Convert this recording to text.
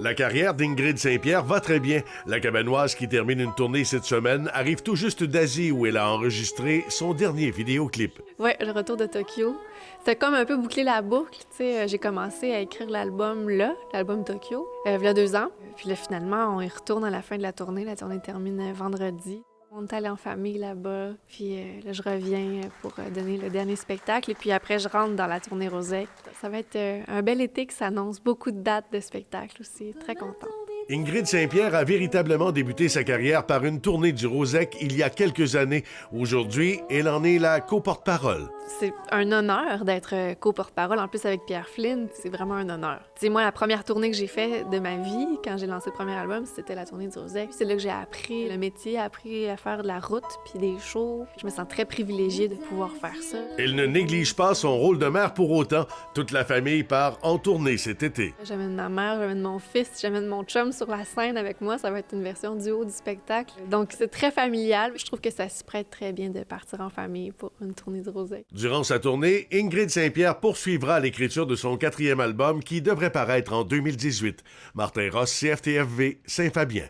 La carrière d'Ingrid Saint-Pierre va très bien. La Cabanoise, qui termine une tournée cette semaine, arrive tout juste d'Asie où elle a enregistré son dernier vidéoclip. Ouais, le retour de Tokyo. C'était comme un peu boucler la boucle. Tu sais, j'ai commencé à écrire l'album là, l'album Tokyo, il y a 2 ans. Puis là, finalement, on y retourne à la fin de la tournée. La tournée termine vendredi. On est allé en famille là-bas, puis là, je reviens pour donner le dernier spectacle. Et puis après, je rentre dans la tournée Rosec. Ça va être un bel été qui s'annonce, beaucoup de dates de spectacles aussi. Très contente. Ingrid Saint-Pierre a véritablement débuté sa carrière par une tournée du Rosec il y a quelques années. Aujourd'hui, elle en est la co-porte-parole. C'est un honneur d'être co-porte-parole, en plus avec Pierre Flynn, c'est vraiment un honneur. Tu sais, moi, la première tournée que j'ai faite de ma vie, quand j'ai lancé le premier album, c'était la tournée du Rosec. C'est là que j'ai appris le métier, appris à faire de la route, puis des shows. Je me sens très privilégiée de pouvoir faire ça. Elle ne néglige pas son rôle de mère pour autant. Toute la famille part en tournée cet été. J'amène ma mère, j'amène mon fils, j'amène mon chum sur la scène avec moi. Ça va être une version duo du spectacle. Donc, c'est très familial. Je trouve que ça se prête très bien de partir en famille pour une tournée du Rosec. Durant sa tournée, Ingrid Saint-Pierre poursuivra l'écriture de son 4e album qui devrait paraître en 2018. Martin Ross, CFTFV, Saint-Fabien.